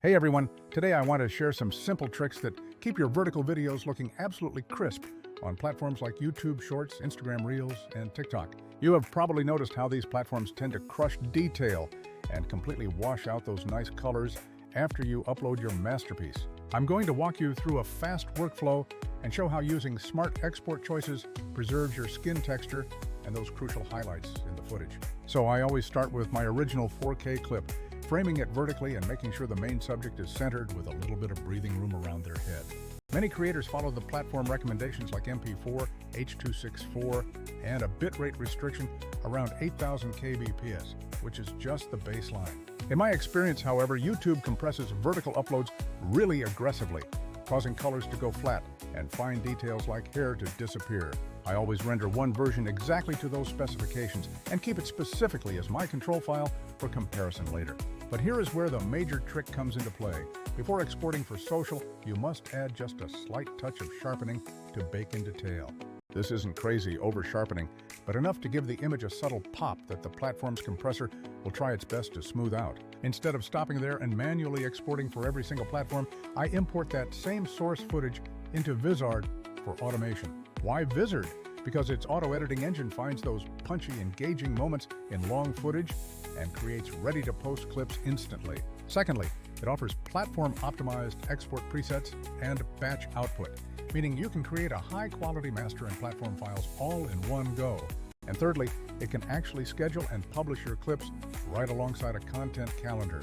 Hey everyone, today I want to share some simple tricks that keep your vertical videos looking absolutely crisp on platforms like YouTube Shorts, Instagram Reels, and TikTok. You have probably noticed how these platforms tend to crush detail and completely wash out those nice colors after you upload your masterpiece. I'm going to walk you through a fast workflow and show how using smart export choices preserves your skin texture and those crucial highlights in the footage. So I always start with my original 4K clip, framing it vertically and making sure the main subject is centered with a little bit of breathing room around their head. Many creators follow the platform recommendations like MP4 H.264 and a bitrate restriction around 8,000 kbps, which is just the baseline. In my experience, however, YouTube compresses vertical uploads really aggressively, causing colors to go flat and fine details like hair to disappear. I always render one version exactly to those specifications and keep it specifically as my control file for comparison later. But here is where the major trick comes into play. Before exporting for social, you must add just a slight touch of sharpening to bake in detail. This isn't crazy over-sharpening, but enough to give the image a subtle pop that the platform's compressor will try its best to smooth out. Instead of stopping there and manually exporting for every single platform, I import that same source footage into Vizard for automation. Why Vizard? Because its auto-editing engine finds those punchy, engaging moments in long footage and creates ready-to-post clips instantly. Secondly, it offers platform-optimized export presets and batch output, meaning you can create a high-quality master and platform files all in one go. And thirdly, it can actually schedule and publish your clips right alongside a content calendar,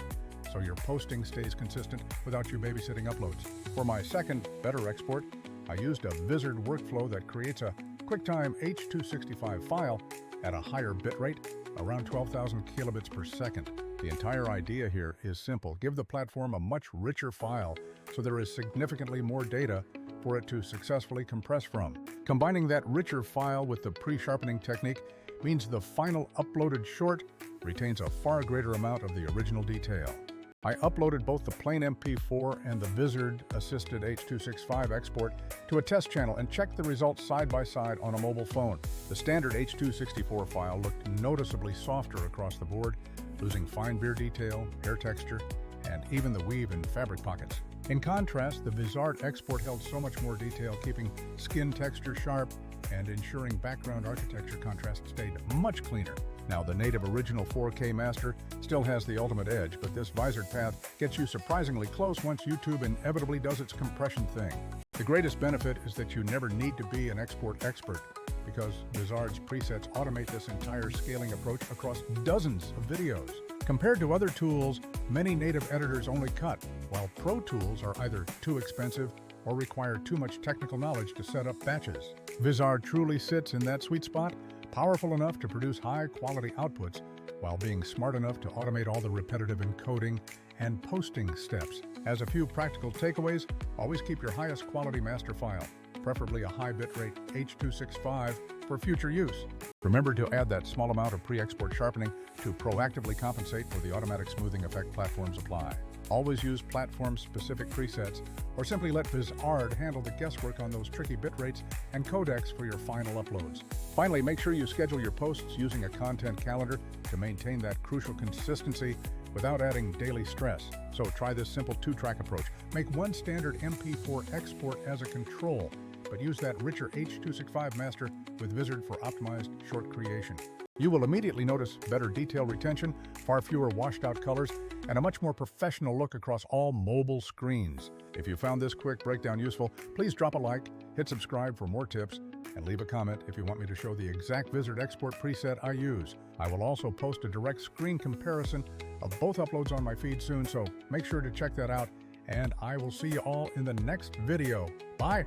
so your posting stays consistent without you babysitting uploads. For my second, better export, I used a Vizard workflow that creates a QuickTime H.265 file at a higher bitrate, around 12,000 kilobits per second. The entire idea here is simple. Give the platform a much richer file so there is significantly more data for it to successfully compress from. Combining that richer file with the pre-sharpening technique means the final uploaded short retains a far greater amount of the original detail. I uploaded both the plain MP4 and the Vizard-assisted H.265 export to a test channel and checked the results side by side on a mobile phone. The standard H.264 file looked noticeably softer across the board, losing fine beard detail, hair texture, and even the weave in fabric pockets. In contrast, the Vizard export held so much more detail, keeping skin texture sharp and ensuring background architecture contrast stayed much cleaner. Now, the native original 4K master still has the ultimate edge, but this Vizard path gets you surprisingly close once YouTube inevitably does its compression thing. The greatest benefit is that you never need to be an export expert, because Vizard's presets automate this entire scaling approach across dozens of videos. Compared to other tools, many native editors only cut, while pro tools are either too expensive or require too much technical knowledge to set up batches. Vizard truly sits in that sweet spot, powerful enough to produce high-quality outputs while being smart enough to automate all the repetitive encoding and posting steps. As a few practical takeaways, always keep your highest quality master file, preferably a high bitrate H.265 for future use. Remember to add that small amount of pre-export sharpening to proactively compensate for the automatic smoothing effect platforms apply. Always use platform-specific presets, or simply let Vizard handle the guesswork on those tricky bitrates and codecs for your final uploads. Finally, make sure you schedule your posts using a content calendar to maintain that crucial consistency without adding daily stress. So try this simple two-track approach. Make one standard MP4 export as a control, but use that richer H.265 master with Vizard for optimized short creation. You will immediately notice better detail retention, far fewer washed-out colors, and a much more professional look across all mobile screens. If you found this quick breakdown useful, please drop a like, hit subscribe for more tips, and leave a comment if you want me to show the exact Vizard export preset I use. I will also post a direct screen comparison of both uploads on my feed soon, so make sure to check that out, and I will see you all in the next video. Bye!